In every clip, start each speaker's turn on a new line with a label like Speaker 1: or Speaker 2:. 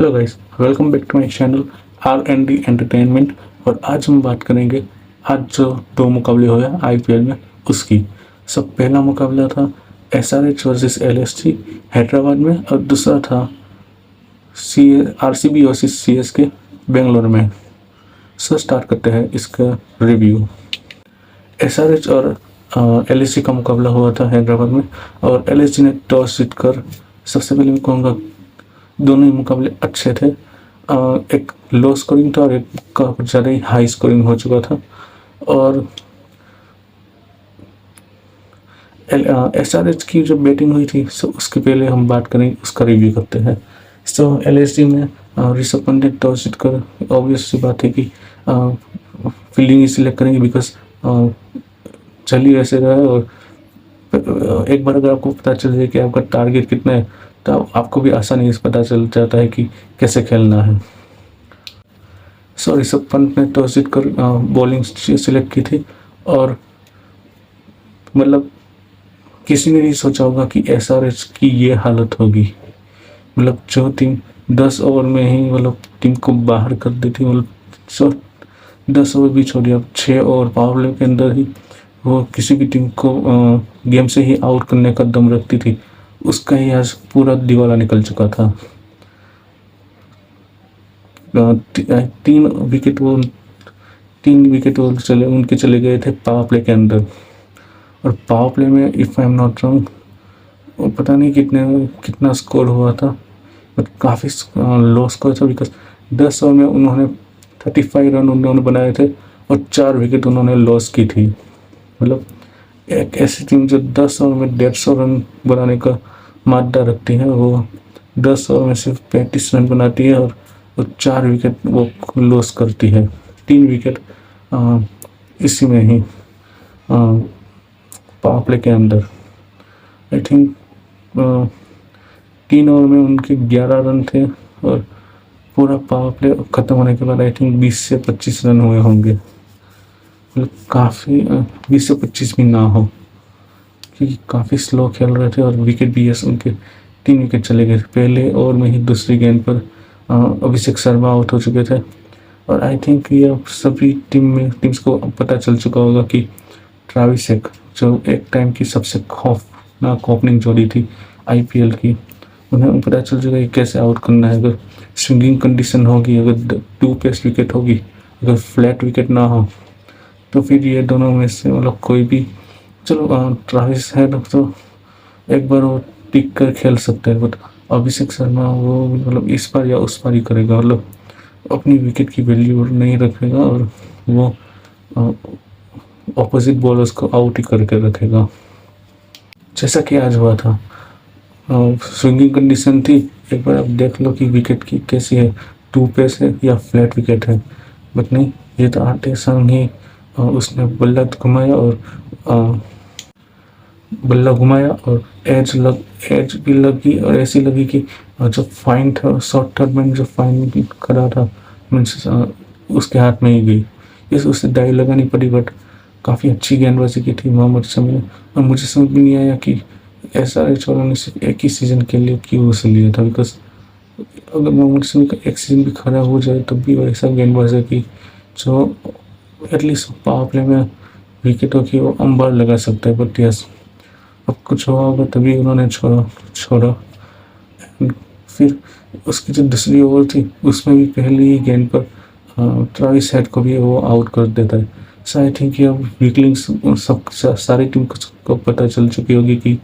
Speaker 1: Hello guys, welcome back to my channel R and D entertainment. और आज हम बात करेंगे आज जो दो मुकाबले हुए आईपीएल में उसकी। सब पहला मुकाबला था एसआरएच वर्सेस एलएसजी हैदराबाद में, और दूसरा था सी आरसीबी वर्सेस सीएसके बेंगलोर में। सो स्टार्ट करते हैं इसका रिव्यू। एसआरएच और एलएसजी का मुकाबला हुआ था हैदराबाद में, और एलएसजी ने टॉस जीतकर, सबसे पहले मैं कहूँगा दोनों ही मुकाबले अच्छे थे। एक लो स्कोरिंग था और एक का कुछ ज़्यादा ही हाई स्कोरिंग हो चुका था। और एसआरएच की जो बैटिंग हुई थी, सो उसके पहले हम बात करें, उसका रिव्यू करते हैं। सो एलएसजी में ऋषभ पंत ने टॉस जीतकर, ऑब्वियस सी बात है कि फील्डिंग ही सिलेक्ट करेंगे, बिकॉज चल ही ऐसे रहा है। और एक बार अगर आपको पता चल जाए कि आपका टारगेट कितना है, तो आपको भी आसानी से पता चल जाता है कि कैसे खेलना है। सो ऋषभ पंत ने टॉस जीतकर बॉलिंग सिलेक्ट की थी, और मतलब किसी ने नहीं सोचा होगा कि एसआरएच की ये हालत होगी। मतलब जो टीम 10 ओवर में ही मतलब टीम को बाहर कर दी थी, मतलब 10 ओवर भी छोड़िए, अब 6 ओवर पावर प्ले के अंदर ही वो किसी भी टीम को गेम से ही आउट करने का दम रखती थी, उसका ही आज पूरा दिवाला निकल चुका था। 3 विकेट वो चले गए थे पावर प्ले के अंदर। और पावर प्ले में if I am not wrong, पता नहीं कितना स्कोर हुआ था, बट काफ़ी लो स्कोर था, बिकॉज 10 ओवर में उन्होंने 35 रन उन्होंने बनाए थे और 4 विकेट उन्होंने लॉस की थी। मतलब एक ऐसी टीम जो 10 ओवर में 150 रन बनाने का मादा रखती है, वो 10 ओवर में सिर्फ 35 रन बनाती है और 4 विकेट वो लॉस करती है। 3 विकेट इसी में ही पावर प्ले के अंदर। आई थिंक 3 ओवर में उनके 11 रन थे, और पूरा पावर प्ले ख़त्म होने के बाद आई थिंक 20 से 25 रन हुए होंगे। मतलब काफ़ी 20 से 25 भी ना हो, क्योंकि काफ़ी स्लो खेल रहे थे। और विकेट भी उनके 3 विकेट चले गए थे पहले ओवर में ही। दूसरी गेंद पर अभिषेक शर्मा आउट हो चुके थे। और आई थिंक ये सभी टीम्स को पता चल चुका होगा कि ट्रेविस हेड, जो एक टाइम की सबसे खौफनाक ओपनिंग जोड़ी थी आईपीएल की, उन्हें पता चल चुका है कैसे आउट करना है। अगर स्विंगिंग कंडीशन होगी, अगर 2 पेस विकेट होगी, अगर फ्लैट विकेट ना हो, तो फिर ये दोनों में से मतलब कोई भी, चलो ट्रेविस हेड तो एक बार वो टिक कर खेल सकते हैं, बट अभिषेक शर्मा वो मतलब इस पार या उस पार ही करेगा, मतलब अपनी विकेट की वैल्यू नहीं रखेगा, और वो ऑपोजिट बॉलर्स को आउट ही करके रखेगा, जैसा कि आज हुआ था। स्विंगिंग कंडीशन थी, एक बार आप देख लो कि विकेट की कैसी है, 2 पेस है या फ्लैट विकेट है। बट नहीं, ये तो आते संग ही उसने बल्ला घुमाया और एज भी लगी, और ऐसी लगी कि जो फाइन था, शॉर्ट थर्ड में जो फाइन करा था, मीन्स उसके हाथ में ही गई। उससे दाई लगानी पड़ी, बट काफ़ी अच्छी गेंदबाजी की थी मोहम्मद शमी ने। और मुझे समझ में नहीं आया कि एसआरएच वालों ने सिर्फ एक ही सीज़न के लिए क्यों उसे लिया था, बिकॉज अगर मोहम्मद शमी का एक सीज़न भी खराब हो जाए तब भी वैसा गेंदबाज है कि जो एटलीस्ट पावर प्ले में विकेटों की वो अंबार लगा सकता है। बट यस, अब कुछ हुआ होगा तभी उन्होंने छोड़ा। फिर उसकी जो दूसरी ओवर थी, उसमें भी पहली गेंद पर ट्रेविस हेड को भी वो आउट कर देता है। सो आई थिंक ये वीकलिंग्स सारी टीम को पता चल चुकी होगी कि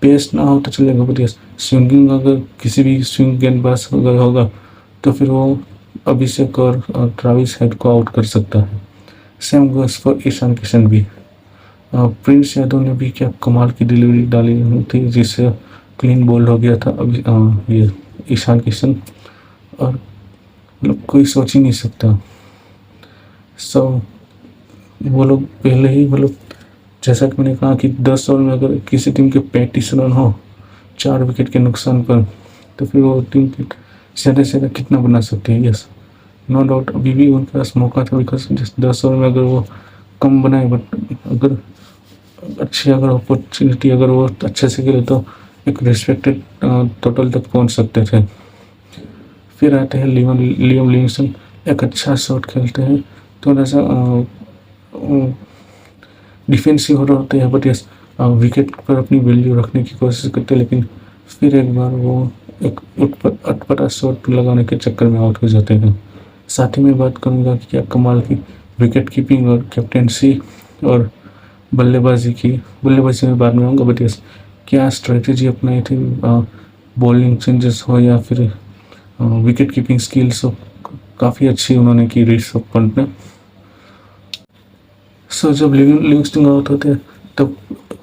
Speaker 1: पेस ना हो तो चलेगा, बट यस स्विंगिंग, अगर किसी भी स्विंग गेंदबाज अगर होगा तो फिर वो अभिषेक और ट्रेविस हेड को आउट कर सकता है। Same goes for Ishan Kishan भी। प्रिंस यादव ने भी क्या कमाल की डिलीवरी डाली थी, जिससे क्लीन बोल्ड हो गया था अभी ये ईशान किशन, और मतलब कोई सोच ही नहीं सकता। सो वो लोग पहले ही, मतलब जैसा कि मैंने कहा कि 10 ओवर में अगर किसी टीम के 35 रन हो 4 विकेट के नुकसान पर, तो फिर वो टीम ज़्यादा से ज़्यादा कितना बना सकती है। यस, नो डाउट अभी भी उनके पास मौका था, बिकॉज 10 ओवर में अगर वो कम बनाए, बट अगर अपॉर्चुनिटी अगर वो अच्छे से खेले तो एक रिस्पेक्टेड टोटल तक पहुंच सकते थे। फिर आते हैं लियम लिविंगस्टन, एक अच्छा शॉट खेलते हैं, थोड़ा सा डिफेंसिव हो रहे होते हैं, बट यस विकेट पर अपनी वैल्यू रखने की कोशिश करते हैं, लेकिन फिर एक बार वो एक अटपटा शॉट लगाने के चक्कर में आउट हो जाते हैं। साथ ही मैं बात करूँगा कि क्या कमाल की विकेट कीपिंग और कैप्टेंसी और बल्लेबाजी में बाद में आऊँगा, बट यस क्या स्ट्रेटेजी अपनाई थी, बॉलिंग चेंजेस हो या फिर विकेट कीपिंग स्किल्स हो, काफ़ी अच्छी उन्होंने की ऋषभ पंत ने। सो जब लिविंगस्टन आउट होते हैं तब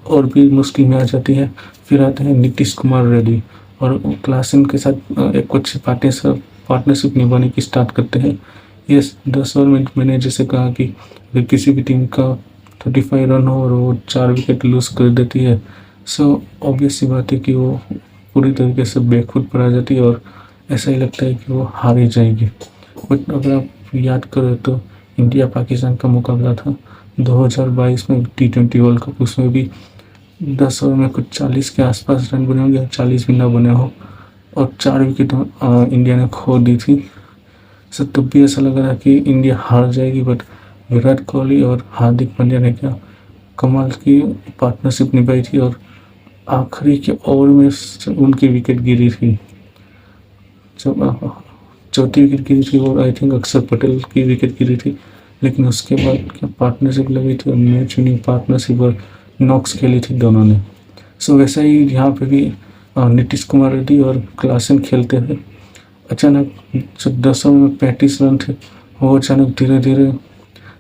Speaker 1: और भी मुश्किल में आ जाती है। फिर आते हैं नीतीश कुमार रेड्डी और क्लासन के साथ एक अच्छी पार्टनरशिप निभाने की स्टार्ट करते हैं। यस 10 ओवर में मैंने जैसे कहा कि अगर किसी भी टीम का 35 रन हो और वो 4 विकेट लूज कर देती है, सो ऑब्वियस सी बात है कि वो पूरी तरीके से बैकफुट पर आ जाती है और ऐसा ही लगता है कि वो हार ही जाएगी। बट अगर आप याद करें तो इंडिया पाकिस्तान का मुकाबला था 2022 में T20 वर्ल्ड कप, उसमें भी 10 ओवर में कुछ 40 के आसपास रन बने होंगे, 40 भी ना बने हो, और 4 विकेट इंडिया ने खो दी थी। सो तब भी ऐसा लग रहा कि इंडिया हार जाएगी, बट विराट कोहली और हार्दिक पांड्या ने क्या कमाल की पार्टनरशिप निभाई थी और आखिरी के ओवर में उनकी विकेट गिरी थी, जब चौथी विकेट गिरी थी और आई थिंक अक्षर पटेल की विकेट गिरी थी, लेकिन उसके बाद क्या पार्टनरशिप लगी थी और मैच विनिंग पार्टनरशिप और नॉक्स खेली थी दोनों ने। सो वैसा ही यहाँ पे भी नीतीश कुमार रेड्डी और क्लासन खेलते हैं। अचानक जो 10 ओवर में 35 रन थे वो अचानक धीरे धीरे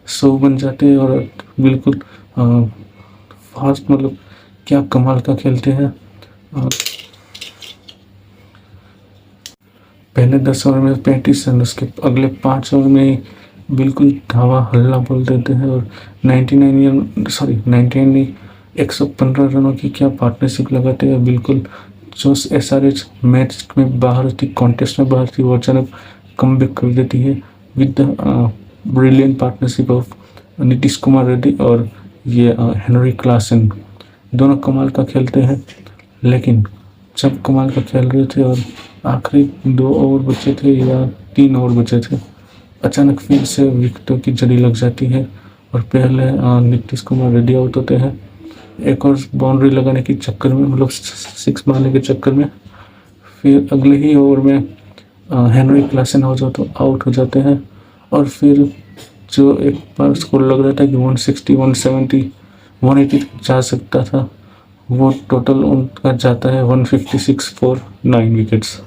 Speaker 1: 100 बन जाते हैं और बिल्कुल फास्ट, मतलब क्या कमाल का खेलते हैं। पहले 10 ओवर में 35 रन, उसके अगले 5 ओवर में बिल्कुल धावा हल्ला बोल देते हैं और 115 रनों की क्या पार्टनरशिप लगाते हैं। बिल्कुल जो SRH मैच में बाहर थी, कॉन्टेस्ट में बाहर थी, वो अचानक कमबैक कर देती है with the brilliant partnership of Nitish Kumar Reddy और ये हेनरी क्लासन। दोनों कमाल का खेलते हैं, लेकिन जब कमाल का खेल रहे थे और आखिरी 2 ओवर बचे थे या 3 ओवर बचे थे, अचानक फिर से विकेटों की जड़ी लग जाती है और पहले नीतीश कुमार रेड्डी आउट होते हैं एक और बाउंड्री लगाने के चक्कर में, मतलब 6 मारने के चक्कर में। फिर अगले ही ओवर में हेनरी क्लासन आउट हो जाते हैं और फिर जो एक बार स्कोर लग रहा था कि 160, 170, 180 जा सकता था, वो टोटल उनका जाता है 156 फॉर 9 विकेट्स।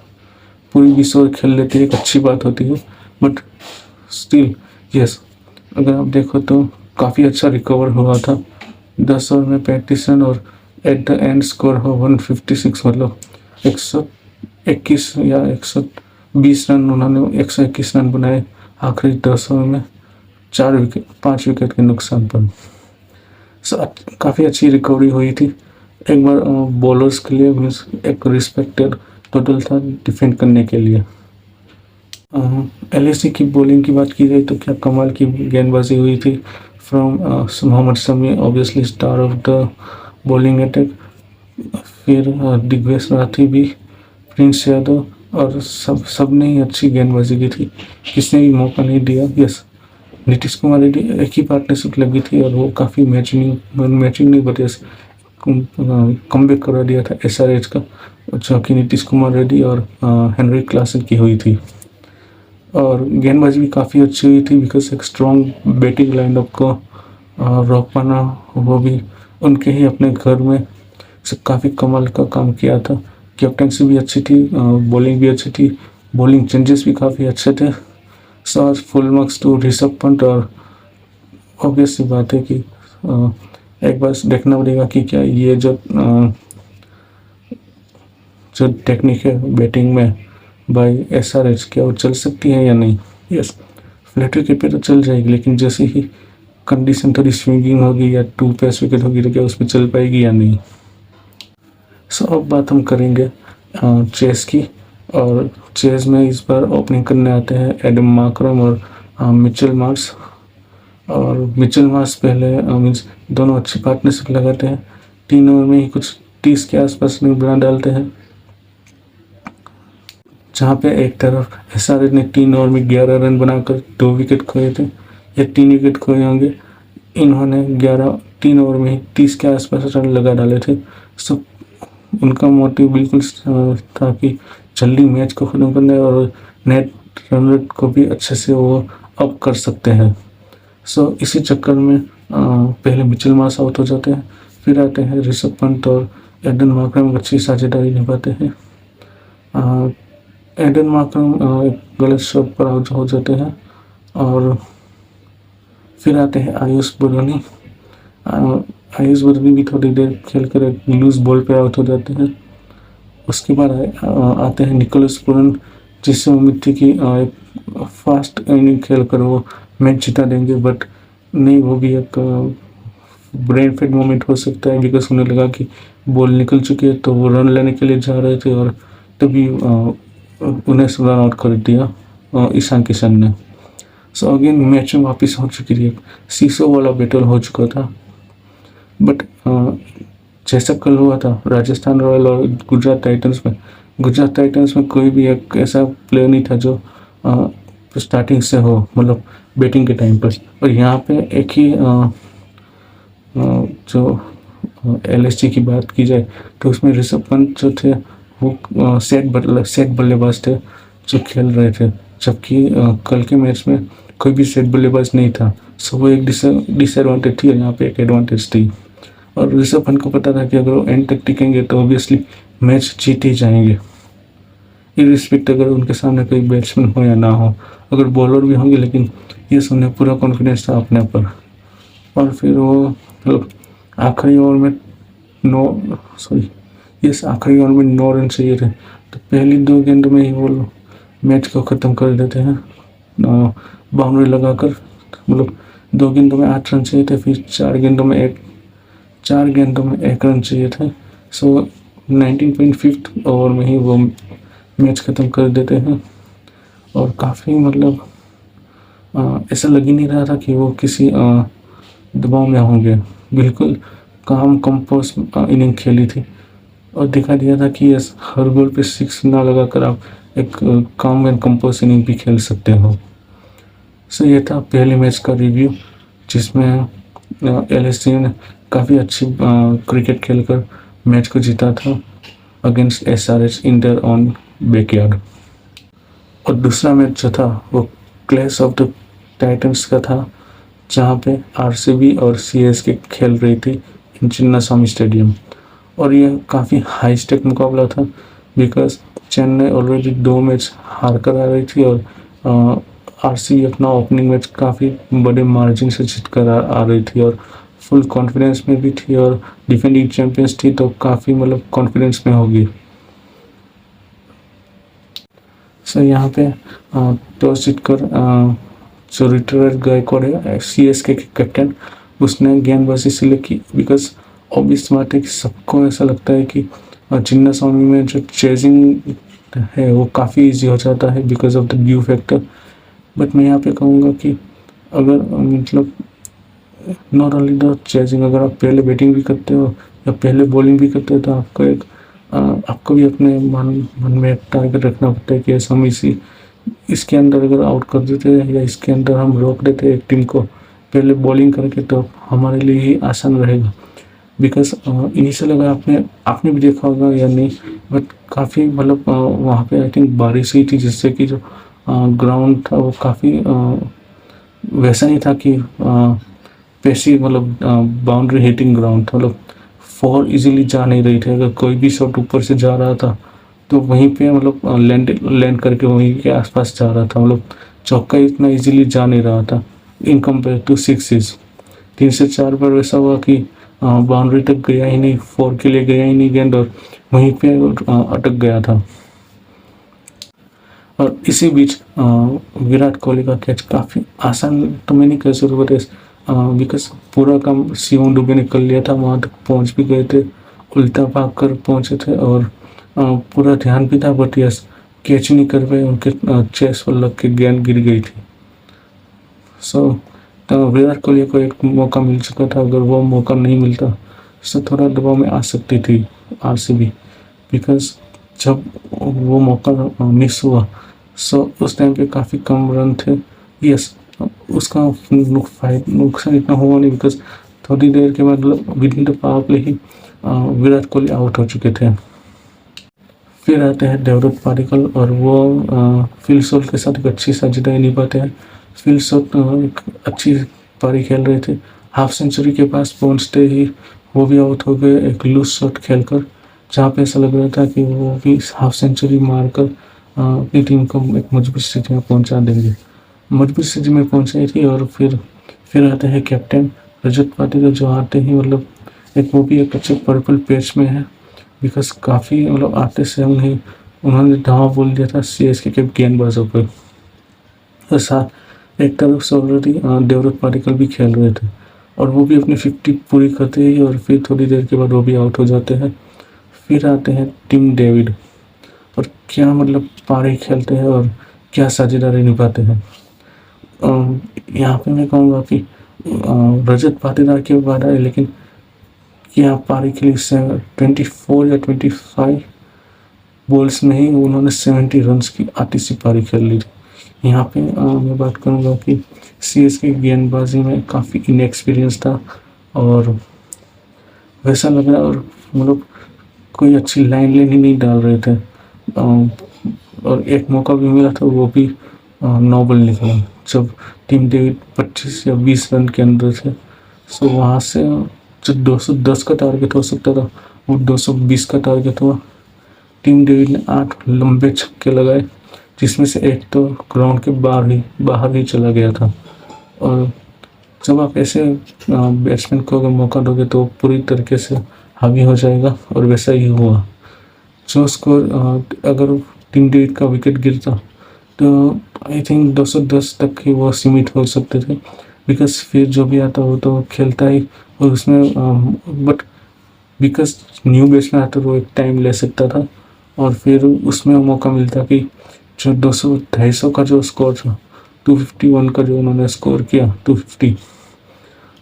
Speaker 1: पूरी 20 ओवर खेल लेते हैं, एक अच्छी बात होती है, बट स्टिल यस अगर आप देखो तो काफ़ी अच्छा रिकवर हुआ था। 10 ओवर में 35 रन और एट द एंड स्कोर हो 156, मतलब 121 या 120 रन, उन्होंने 121 रन बनाए आखिरी 10 ओवर में 5 विकेट के नुकसान पर। काफ़ी अच्छी रिकवरी हुई थी। एक बार बॉलर्स के लिए मीन्स एक रिस्पेक्टेड टोटल था डिफेंड करने के लिए। LAC की बॉलिंग की बात की जाए तो क्या कमाल की गेंदबाजी हुई थी from Mohammed Shami, obviously star of the bowling attack. फिर दिग्वेश राठी भी, प्रिंस यादव, और सब ने ही अच्छी गेंदबाजी की थी, किसने भी मौका नहीं दिया। यस नीतीश कुमार रेड्डी एक ही पार्टनरशिप लगी थी और वो काफ़ी मैचिंग नहीं बट यस कमबैक करा दिया था SRH का, जो कि नीतीश कुमार रेड्डी और हेनरी क्लासन की हुई थी। और गेंदबाजी भी काफ़ी अच्छी हुई थी बिकॉज एक स्ट्रॉन्ग बैटिंग लाइनअप को रोक पाना, वो भी उनके ही अपने घर में से काफ़ी कमाल का काम किया था। कैप्टनसी भी अच्छी थी, बॉलिंग भी अच्छी थी, बॉलिंग चेंजेस भी काफ़ी अच्छे थे। So full marks to Rishabh Pant. और ऑब्वियस सी बात है कि एक बार देखना पड़ेगा कि क्या ये जो टेक्निक है बैटिंग में बाय SRH क्या वो चल सकती है या नहीं। यस फ्लैटर के पे तो चल जाएगी, लेकिन जैसे ही कंडीशन थोड़ी स्विंगिंग होगी या 2 पेस विकेट होगी तो क्या उसमें चल पाएगी या नहीं। सो अब बात हम करेंगे चेस की, और चेस में इस बार ओपनिंग करने आते हैं एडम मार्करम और मिचेल मार्श। और मिचेल मार्श पहले मीन्स दोनों अच्छी पार्टनरशिप लगाते हैं, 3 ओवर में ही कुछ 30 के आसपास बना डालते हैं। जहाँ पे एक तरफ एसआरएच ने 3 ओवर में 11 रन बनाकर 2 विकेट खोए थे या 3 विकेट खोए होंगे, इन्होंने 3 ओवर में ही 30 के आसपास रन लगा डाले थे। सो उनका मोटिव बिल्कुल था कि जल्दी मैच को ख़त्म करना है और नेट रन रेट को भी अच्छे से वो अप कर सकते हैं। सो इसी चक्कर में पहले मिचेल मार्श आउट हो जाते हैं, फिर आते हैं ऋषभ पंत और एडन मार्करम अच्छी साझेदारी निभाते हैं। एडन मार्करम एक गलत शॉट पर आउट हो जाते हैं और फिर आते हैं आयुष बर्गनी। आयुष बर्गनी भी थोड़ी देर खेलकर एक लूज बॉल पे आउट हो जाते हैं। उसके बाद आते हैं निकोलस पूरन, जिससे उम्मीद थी कि एक फास्ट इनिंग खेलकर वो मैच जिता देंगे, बट नहीं, वो भी एक ब्रेन फेड मोमेंट हो सकता है, बिकॉज उन्हें लगा कि बॉल निकल चुकी है, तो वो रन लेने के लिए जा रहे थे और तभी उन्हें रन आउट कर दिया ईशान किशन ने। सो अगेन मैच में वापस हो चुकी थी, सीसो वाला बैटल हो चुका था। बट जैसा कल हुआ था राजस्थान रॉयल और गुजरात टाइटंस में कोई भी एक ऐसा प्लेयर नहीं था जो स्टार्टिंग से हो, मतलब बैटिंग के टाइम पर। और यहाँ पे एक ही जो एलएसजी की बात की जाए तो उसमें ऋषभ पंत जो थे वो सेट बल्लेबाज थे जो खेल रहे थे, जबकि कल के मैच में कोई भी सेट बल्लेबाज नहीं था। सो वो एक डिसएडवांटेज थी और यहाँ पे एक एडवांटेज थी। और ऋषभ पंत को पता था कि अगर वो एंड तक टिकेंगे तो ऑब्वियसली मैच जीत ही जाएंगे, इरिस्पेक्ट अगर उनके सामने कोई बैट्समैन हो या ना हो, अगर बॉलर भी होंगे, लेकिन ये उन्हें पूरा कॉन्फिडेंस था अपने पर। और फिर वो आखिरी ओवर में आखिरी ओवर में 9 रन चाहिए थे, तो पहली 2 गेंदों में ही वो मैच को ख़त्म कर देते हैं बाउंड्री लगाकर। मतलब 2 गेंदों में 8 रन चाहिए थे, फिर 4 गेंदों में 1 रन चाहिए थे। सो 19.5 ओवर में ही वो मैच ख़त्म कर देते हैं। और काफ़ी मतलब ऐसा लग ही नहीं रहा था कि वो किसी दबाव में होंगे, बिल्कुल काम कंपोज इनिंग खेली थी और दिखा दिया था कि हर बॉल पे 6 ना लगाकर आप एक काम एंड कंपोज इनिंग भी खेल सकते हो। सो ये था पहले मैच का रिव्यू, जिसमें एलएसजी ने काफ़ी अच्छी क्रिकेट खेलकर मैच को जीता था against SRH in their on backyard. और दूसरा मैच जो था वो क्लैश ऑफ द टाइटंस का था, जहाँ पे आरसीबी और सीएसके खेल रही थी इन चिन्नास्वामी स्टेडियम। और ये काफ़ी हाई स्टेक मुकाबला था, बिकॉज चेन्नई ऑलरेडी 2 मैच हार कर आ रही थी और आरसीबी अपना ओपनिंग मैच काफ़ी बड़े मार्जिन से जीत कर आ रही थी और फुल कॉन्फिडेंस में भी थी और डिफेंडिंग चैंपियंस थी, तो काफ़ी मतलब कॉन्फिडेंस में होगी। सो यहाँ पे टॉस जीतकर जो ऋतुराज गायकवाड़ है सीएसके के कैप्टन, उसने गेंदबाजी सिलेक्ट की, बिकॉज ऑब्वियस बात है कि सबको ऐसा लगता है कि चिन्नास्वामी में जो चेजिंग है वो काफ़ी इजी हो जाता है because of the due factor. But मैं यहाँ पे कहूँगा कि अगर मतलब नॉट ओनली द चेजिंग, अगर आप पहले बैटिंग भी करते हो या पहले बॉलिंग भी करते हो तो आपको भी अपने मन में एक टारगेट रखना पड़ता है कि ऐसा हम इसके अंदर अगर आउट कर देते हैं या इसके अंदर हम रोक देते हैं एक टीम को पहले बॉलिंग करके, तो हमारे लिए ही आसान रहेगा। बिकॉज इनिशियल अगर आपने भी देखा होगा या नहीं, बट काफ़ी मतलब वहाँ पे आई थिंक बारिश हुई थी, जिससे कि जो ग्राउंड था वो काफ़ी वैसा नहीं था कि पैसी मतलब बाउंड्री हिटिंग ग्राउंड था, मतलब 4 इजीली जा नहीं रही थी। अगर कोई भी शॉट ऊपर से जा रहा था तो वहीं पे मतलब लैंड करके वहीं के आसपास जा रहा था, मतलब चौका इतना इजीली जा नहीं रहा था इन कंपेयर टू 6 3 से 4 बार वैसा हुआ कि बाउंड्री तक गया ही नहीं, 4 के लिए गया ही नहीं गेंद और वहीं पे अटक गया था। और इसी बीच विराट कोहली का कैच काफ़ी आसान तो मैं नहीं कह सकता, बिकॉज पूरा काम शिवम दुबे ने कर लिया था, वहाँ तक पहुँच भी गए थे, उल्टा भाग कर पहुँचे थे और पूरा ध्यान भी था, बट यस कैच नहीं कर पाए, उनके चेस्ट पर लग के गेंद गिर गई थी। सो विराट कोहली को एक मौका मिल चुका था, अगर वो मौका नहीं मिलता तो थोड़ा दबाव में आ सकती थी आरसीबी, बिकॉज जब वो मौका मिस हुआ, सो उस टाइम पे काफ़ी कम रन थे। यस, उसका नुकसान इतना हुआ नहीं, बिकॉज थोड़ी देर के बाद मतलब with in the power play he Virat Kohli out हो चुके थे। फिर आते हैं देवदत्त पाडिक्कल, और वो फिल सॉल्ट के साथ एक अच्छी साझेदारी निभाते हैं। फिल सॉल्ट एक अच्छी पारी खेल रहे थे, हाफ सेंचुरी के पास पहुंचते ही वो भी आउट हो गए एक लूज शॉट खेलकर, जहाँ पे ऐसा लग रहा था कि वो भी हाफ सेंचुरी मारकर अपनी टीम को एक मजबूत स्थिति में पहुंचा देंगे। मजबूत स्थिति में पहुंचाई थी। और फिर आते हैं कैप्टन रजत पाटिदार, जो आते ही मतलब एक वो भी एक अच्छे पर्पल पैच में है, बिकॉज काफ़ी मतलब आते से उन्होंने धावा बोल दिया था CSK के गेंदबाजों पर। और साथ एक तरफ से ऑलरेडी देवदत्त पाडिक्कल भी खेल रहे थे, और वो भी अपनी 50 पूरी करते ही और फिर थोड़ी देर के बाद वो भी आउट हो जाते हैं। फिर आते हैं टिम डेविड, और क्या मतलब पारी खेलते हैं और क्या साझेदारी निभाते हैं। यहाँ पे मैं कहूँगा कि रजत पाटीदार के बाद आए, लेकिन क्या पारी के लिए 24 या 25 बॉल्स में ही उन्होंने 70 रन्स की आती सी पारी खेल ली थी। यहाँ पे मैं बात करूँगा कि CSK गेंदबाजी में काफ़ी इनएक्सपीरियंस था, और वैसा लग रहा, और मतलब कोई अच्छी लाइन ही नहीं डाल रहे थे। और एक मौका भी मिला था, वो भी नोबल निकला, जब टीम डेविड 25 या 20 रन के अंदर थे। सो वहाँ से जो 210 का टारगेट हो सकता था, वो 220 का टारगेट हुआ। टीम डेविड ने 8 लंबे छक्के लगाए, जिसमें से एक तो ग्राउंड के बाहर ही चला गया था। और जब आप ऐसे बैट्समैन को अगर मौका दोगे तो पूरी तरीके से हावी हो जाएगा, और वैसा ही हुआ। जो स्कोर अगर टीम डेविड का विकेट गिरता तो आई थिंक 210 तक ही वो सीमित हो सकते थे, बिकॉज फिर जो भी आता वो तो खेलता ही, और उसमें बट बिकॉज न्यू बैट्समैन आता वो एक टाइम ले सकता था, और फिर उसमें मौका मिलता कि जो 200-250 का जो स्कोर था, 251 का जो उन्होंने स्कोर किया 250,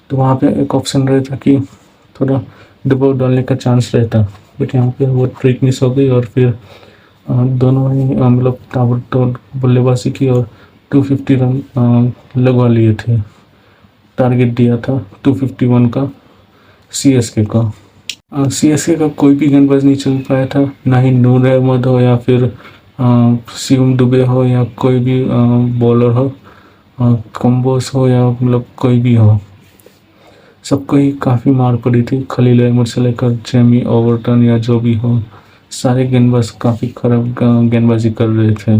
Speaker 1: तो वहाँ पे एक ऑप्शन रहता कि थोड़ा दबाव डालने का चांस रहता। बट यहाँ पे वो ट्रिक मिस हो गई, और फिर दोनों ही मतलब ताबड़तोड़ बल्लेबाजी की और 250 रन लगवा लिए थे। टारगेट दिया था 251 का CSK का। CSK का कोई भी गेंदबाज नहीं चल पाया था, ना ही नूर अहमद हो या फिर शिवम दुबे हो या कोई भी बॉलर हो, कम्बोज हो या मतलब कोई भी हो, सबको ही काफ़ी मार पड़ी थी। खलील अहमद से लेकर जेमी ओवर्टन या जो भी हो, सारे गेंदबाज काफ़ी खराब गेंदबाजी कर रहे थे।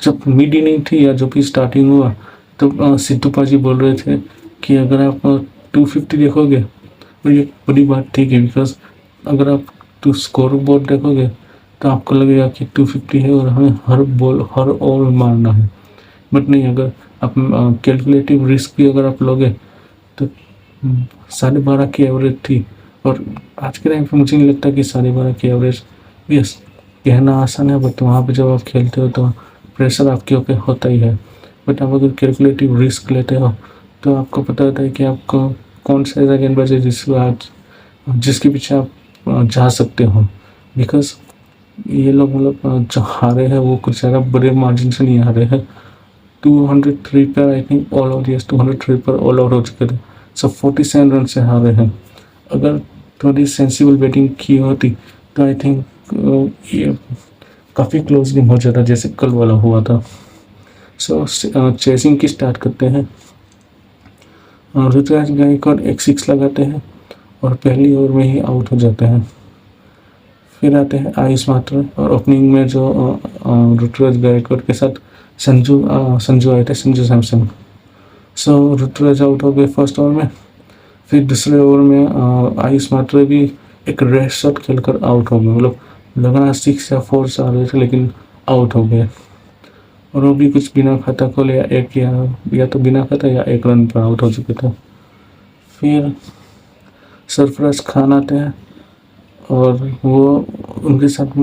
Speaker 1: जब मिड इनिंग थी या जब भी स्टार्टिंग हुआ, तो सिद्धू पाजी बोल रहे थे कि अगर आप 250 देखोगे, और ये बड़ी बात थी कि बिकॉज अगर आप स्कोर बोर्ड देखोगे तो आपको लगेगा कि 250 है और हमें हर ओवर मारना है। बट नहीं, अगर आप कैलकुलेटिव रिस्क भी अगर आप लोगे तो 12.5 की एवरेज थी, और आज के टाइम पे मुझे नहीं लगता कि 12.5 की एवरेज, यस कहना आसान है, बट वहाँ पे जब आप खेलते हो तो प्रेशर आपके ऊपर होता ही है। बट आप अगर कैलकुलेटिव रिस्क लेते हो तो आपको पता होता है कि आपको कौन सा ऐसा गेंदबाज है जिसके पीछे आप जा सकते हो। बिकॉज ये लोग मतलब जो हारे हैं वो कुछ ज़्यादा बड़े मार्जिन से नहीं हारे हैं। 203 पर I think all out, yes 203 पर ऑल आउट हो चुके थे। सो 47 रन से हारे हैं। अगर थोड़ी सेंसिबल बैटिंग की होती तो आई थिंक ये काफ़ी क्लोज गेम हो जाता, जैसे कल वाला हुआ था। सो चेसिंग की स्टार्ट करते हैं। ऋतुराज गायकवाड़ एक 6 लगाते हैं और पहली ओवर में ही आउट हो जाते हैं। फिर आते हैं आयुष मात्रा, और ओपनिंग में जो ऋतुराज गायकवाड़ के साथ संजू आए थे, संजू सैमसन। सो ऋतुराज आउट हो गए फर्स्ट ओवर में। फिर दूसरे ओवर में आयुष मात्रा भी एक रेस शॉट खेलकर आउट हो गए, मतलब लगाना 6 या 4 आ रहे थे लेकिन आउट हो गए। और वो भी कुछ बिना खाता खोले या तो बिना खाता या 1 रन पर आउट हो चुके थे। फिर सरफराज खान आते हैं और वो उनके साथ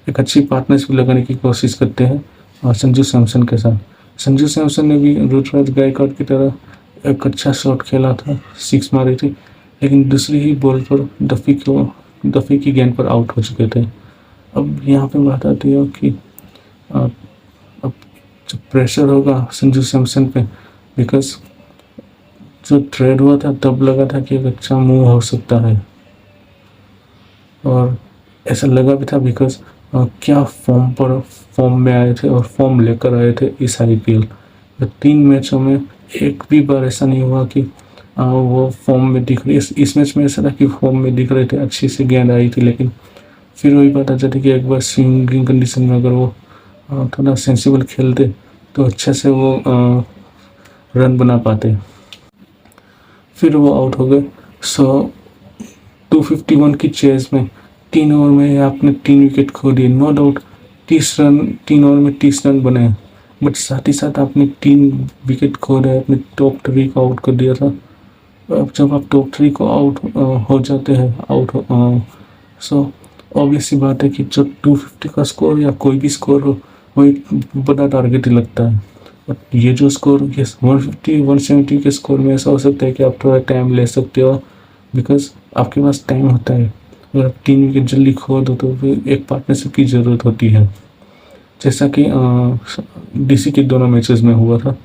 Speaker 1: एक अच्छी पार्टनरशिप लगाने की कोशिश करते हैं और संजू सैमसन के साथ। संजू सैमसन ने भी ऋतुराज गायकवाड़ की तरह एक अच्छा शॉट खेला था, 6 मारी थी, लेकिन दूसरी ही बॉल पर डफी को दफ़े की गेंद पर आउट हो चुके थे। अब यहाँ पे बात आती है कि अब जो प्रेशर होगा संजू सैमसन पे, बिकॉज जो ट्रेड हुआ था तब लगा था कि एक अच्छा मूव हो सकता है, और ऐसा लगा भी था बिकॉज क्या फॉर्म में आए थे और फॉर्म लेकर आए थे इस IPL। 3 मैचों में एक भी बार ऐसा नहीं हुआ कि वो फॉर्म में दिख रही। इस मैच में ऐसा था कि फॉर्म में दिख रहे थे, अच्छी सी गेंद आई थी, लेकिन फिर वही बात आ जाती कि एक बार स्विंगिंग कंडीशन में अगर वो थोड़ा सेंसिबल खेलते तो अच्छे से वो रन बना पाते। फिर वो आउट हो गए। सो 251 की चेज में 3 ओवर में आपने 3 विकेट खो दिए, नो डाउट 3 ओवर में 30 रन बने, बट साथ ही साथ आपने 3 विकेट खो रहे, अपने टॉप 3 को आउट कर दिया था। अब जब आप टॉप 3 को आउट हो जाते हैं, सो ऑब्वियस सी बात है कि जो 250 का स्कोर या कोई भी स्कोर हो वो एक बड़ा टारगेट ही लगता है। और ये जो स्कोर 150 170 के स्कोर में ऐसा हो सकता है कि आप थोड़ा टाइम ले सकते हो, बिकॉज आपके पास टाइम होता है। अगर आप 3 विकेट जल्दी खो दो तो फिर एक पार्टनरशिप की ज़रूरत होती है, जैसा कि DC के दोनों मैचेस में हुआ था।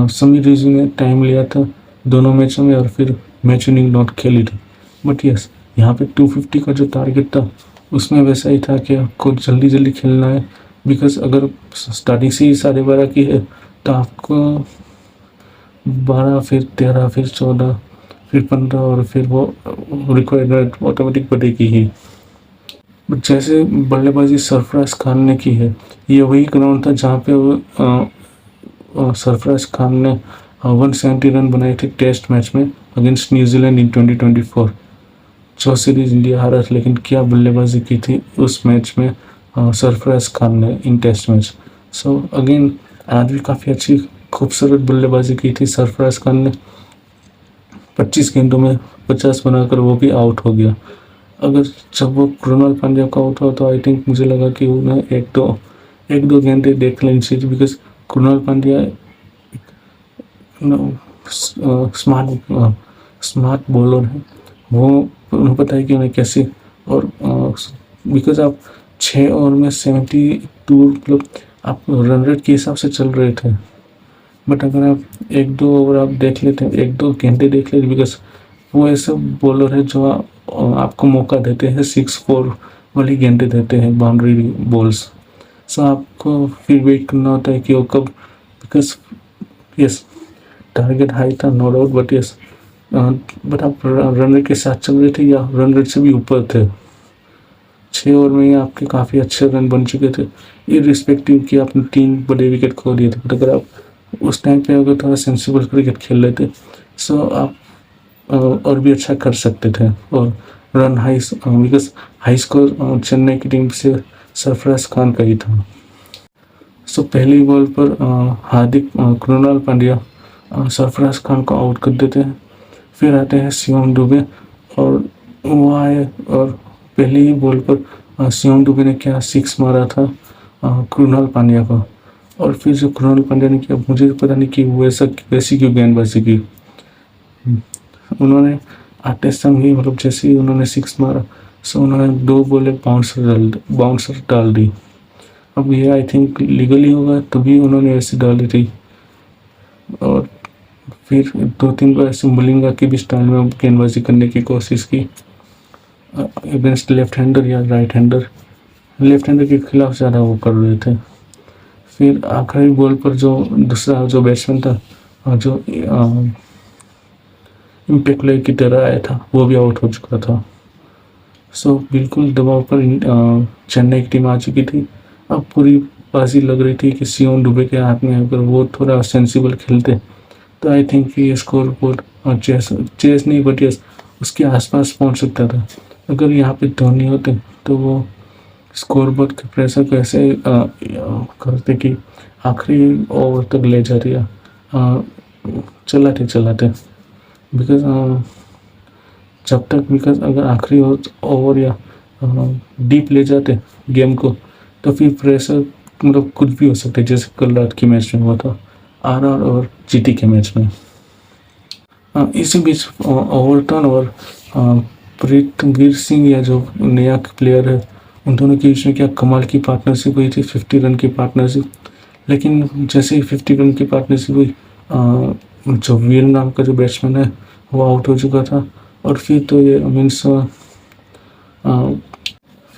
Speaker 1: समीर रिजवी ने टाइम लिया था दोनों मैचों में और फिर मैच विनिंग नॉट खेली थी। बट यस, यहाँ पे 250 का जो टारगेट था उसमें वैसा ही था कि आपको जल्दी जल्दी खेलना है, बिकॉज अगर स्टार्टिंग से ही 12:30 की है तो आपको 12 फिर 13 फिर 14 फिर 15 और फिर वो रिक्वायर्ड ऑटोमेटिक बढ़ेगी ही। बट जैसे बल्लेबाजी सरफराज खान ने की है, ये वही ग्राउंड था जहाँ पे सरफराज खान ने 170 रन बनाए थे टेस्ट मैच में अगेंस्ट न्यूजीलैंड इन 2024। जो सीरीज इंडिया हारा, लेकिन क्या बल्लेबाजी की थी उस मैच में सरफराज खान ने इन टेस्ट मैच। सो अगेन आज भी काफ़ी अच्छी खूबसूरत बल्लेबाजी की थी सरफराज खान ने। 25 गेंदों में 50 बनाकर वो भी आउट हो गया। अगर जब वो कृणाल पांड्या का आउट हुआ तो आई थिंक मुझे लगा कि उन्हें एक दो गेंदें देख लेनी चाहिए, because Krunal Pandya smart bowler है, वो उन्हें पता है कि उन्हें कैसे, और बिकॉज आप 6 ओवर में 72 मतलब आप रन रेट के हिसाब से चल रहे थे। बट अगर आप 1-2 ओवर आप देख लेते हैं, 1-2 घंटे देख लेते, बिकॉज वो ऐसे बॉलर है जो आपको मौका देते हैं 6-4 वाली गेंदे देते हैं, बाउंड्री बॉल्स। सो आपको फिर वेट करना होता है कि वो कब, बिकॉज यस टारगेट हाई था no doubt, but yes but आप रन रेट के साथ चल रहे थे या रन रेट से भी ऊपर थे। 6 ओवर में ही आपके काफ़ी अच्छे रन बन चुके थे, इरिस्पेक्टिव कि आपने 3 बड़े विकेट खो दिए थे। बट अगर आप उस टाइम पे अगर थोड़ा सेंसिबल क्रिकेट खेल लेते सो आप और भी अच्छा कर सकते थे। और run high, because high score Chennai की टीम से सरफराज खान का ही था। सो पहली बॉल पर कृणाल पांड्या सरफराज खान को आउट कर देते हैं। फिर आते हैं शिवम दुबे, और वो आए और पहली ही बॉल पर शिवम दुबे ने क्या 6 मारा था कृणाल पांड्या को। और फिर जो कृणाल पांड्या ने किया, मुझे पता नहीं कि वो वैसी क्यों गेंदबाजी की। उन्होंने आते संग ही मतलब जैसे ही उन्होंने 6 मारा, सो उन्होंने 2 बॉलें बाउंसर डाल दी। अब ये आई थिंक लीगली होगा तभी उन्होंने ऐसे डाली थी। और फिर 2-3 बार ऐसे मलिंगा की भी स्टाइल में गेंदबाजी करने की कोशिश की अगेंस्ट लेफ्ट हैंडर या राइट हैंडर। लेफ्ट हैंडर के खिलाफ ज़्यादा वो कर रहे थे। फिर आखिरी बॉल पर जो दूसरा जो बैट्समैन था जो इम्पैक्ट प्लेयर की तरह आया था, वो भी आउट हो चुका था। सो बिल्कुल दबाव पर चेन्नई की टीम आ चुकी थी। अब पूरी बाजी लग रही थी कि शिवम दुबे के हाथ में, अगर वो थोड़ा सेंसिबल खेलते तो आई थिंक ये स्कोर बोर्ड चेस नहीं बट यस उसके आसपास पहुंच सकता था। अगर यहाँ पे धोनी होते तो वो स्कोर बोर्ड के प्रेशर को ऐसे करते कि आखिरी ओवर तक ले जा रही चलाते, बिकॉज जब तक, बिकॉज अगर आखिरी ओवर या डीप ले जाते गेम को तो फिर प्रेशर मतलब कुछ भी हो सकता है, जैसे कल रात के मैच में हुआ था RR और GT के मैच में। इसी बीच ओवरटन और प्रीतवीर सिंह या जो नया प्लेयर है, उन दोनों के बीच में क्या कमाल की पार्टनरशिप हुई थी, 50 रन की पार्टनरशिप। लेकिन जैसे ही 50 रन की पार्टनरशिप हुई, जो वीर नाम का जो बैट्समैन है वो आउट हो चुका था। और फिर तो ये मीन्स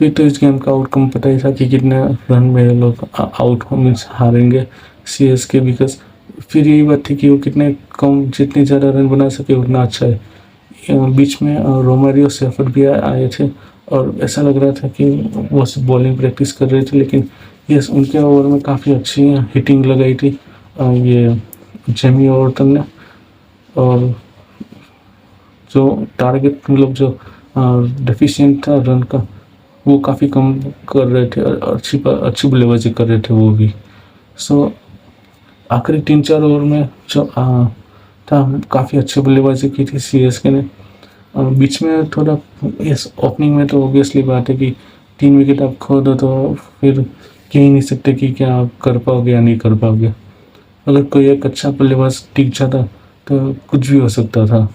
Speaker 1: फिर तो इस गेम का आउटकम पता ही था कि कितने रन में ये लोग आउट हो मीन्स हारेंगे CSK, बिकॉज फिर यही बात थी कि वो कितने कम, जितने ज़्यादा रन बना सके उतना अच्छा है। बीच में रोमारियो सेफर्ड भी आए थे और ऐसा लग रहा था कि वो बॉलिंग प्रैक्टिस कर रहे थे, लेकिन यस उनके ओवर में काफ़ी अच्छी हिटिंग लगाई थी ये जेमी ओवर्टन ने। और जो टारगेट मतलब जो डेफिशिएंट था रन का, वो काफ़ी कम कर रहे थे और अच्छी बल्लेबाजी कर रहे थे वो भी। सो आखिरी 3-4 ओवर में जो था काफ़ी अच्छी बल्लेबाजी की थी CSK ने। बीच में थोड़ा इस ओपनिंग में तो ऑब्वियसली बात है कि 3 विकेट आप खो दो तो फिर कह ही नहीं सकते कि क्या आप कर पाओगे या नहीं कर पाओगे। अगर कोई एक अच्छा बल्लेबाज टिक जाता तो कुछ भी हो सकता था।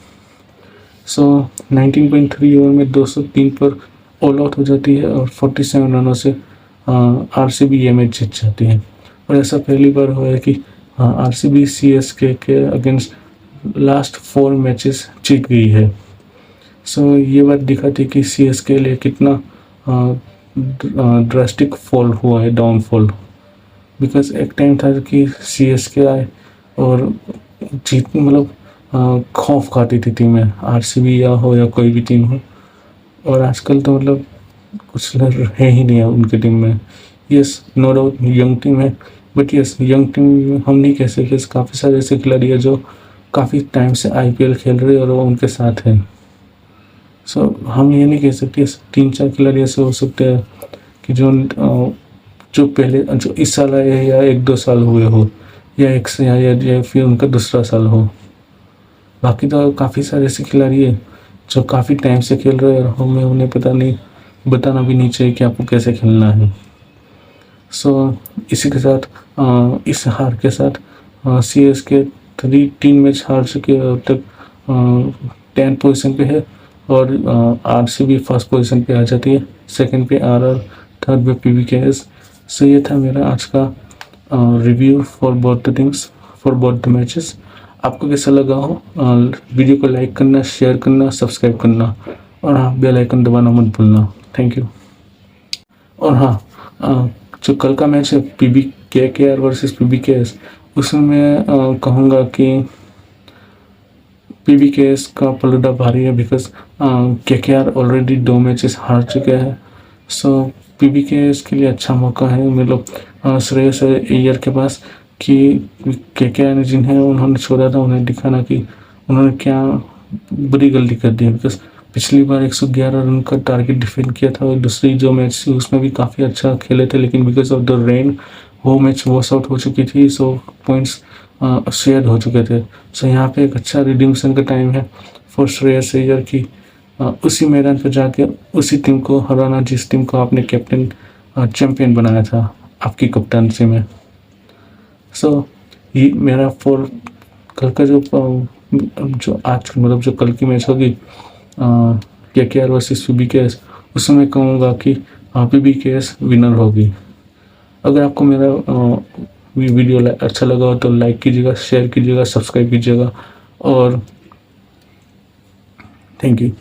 Speaker 1: सो 19.3 ओवर में 203 पर ऑल आउट हो जाती है और 47 रनों से RCB ये मैच जीत जाती है। और ऐसा पहली बार हुआ है कि RCB CSK के अगेंस्ट लास्ट 4 मैचेस जीत गई है। सो ये बात दिखाती कि CSK के लिए कितना ड्रास्टिक फॉल हुआ है, डाउनफॉल। बिकॉज एक टाइम था कि CSK आए और जीत मतलब खौफ खाती थी टीमें, RCB या हो या कोई भी टीम हो। और आजकल तो मतलब कुछ है ही नहीं है उनकी टीम में। Yes no doubt young team है, बट यस यंग टीम हम नहीं कह सकते। काफ़ी सारे ऐसे खिलाड़ी हैं जो काफ़ी टाइम से IPL खेल रहे हैं और वो उनके साथ हैं। सो हम ये नहीं कह सकते 3-4 खिलाड़ी ऐसे हो सकते हैं कि जो पहले जो इस साल आए हैं या 1-2 साल हुए हो या एक से या फिर उनका दूसरा साल हो। बाकी तो काफ़ी सारे ऐसे खिलाड़ी हैं जो काफ़ी टाइम से खेल रहे हैं और हमें उन्हें बताना भी नहीं चाहिए कि आपको कैसे खेलना है। सो इसी के साथ इस हार के साथ CSK 3 मैच हार चुके हैं अब तक, 10 पोजीशन पे है और RCB फर्स्ट पोजीशन पे आ जाती है, सेकंड पे RR, थर्ड पे PBKS। सो ये था मेरा आज का review for both the things, for both the matches. आपको कैसा लगा हो वीडियो को लाइक करना, शेयर करना, सब्सक्राइब करना और हाँ बेल आइकन दबाना मत भूलना। Thank you. और हाँ जो कल का मैच है KKR वर्सेस PBKS, उसमें मैं कहूँगा कि PBKS का पलड़ा भारी है, बिकॉज KKR ऑलरेडी 2 मैचेस हार चुके हैं। सो PBKS के लिए अच्छा मौका है मतलब श्रेयस अय्यर के पास कि KKR ने जिन्हें उन्होंने छोड़ा था उन्हें दिखाना कि उन्होंने क्या बुरी गलती कर दी है। बिकॉज पिछली बार 111 रन का टारगेट डिफेंड किया था और दूसरी जो मैच थी उसमें भी काफ़ी अच्छा खेले थे, लेकिन बिकॉज ऑफ द रेन वो मैच वॉश आउट हो चुकी थी। सो पॉइंट्स शेयर हो चुके थे। सो यहाँ पे एक अच्छा रिडीम्पशन का टाइम है फॉर श्रेयस अय्यर की उसी मैदान पर जाके उसी टीम को हराना जिस टीम को आपने कैप्टन चैंपियन बनाया था आपकी कप्तानसी में। सो ये मेरा फॉर कल का जो आज मतलब जो कल की मैच होगी KKR वर्सेस PBKS, उसमें मैं कहूँगा कि PBKS विनर होगी। अगर आपको मेरा वीडियो अच्छा लगा हो तो लाइक कीजिएगा, शेयर कीजिएगा, सब्सक्राइब कीजिएगा और थैंक यू।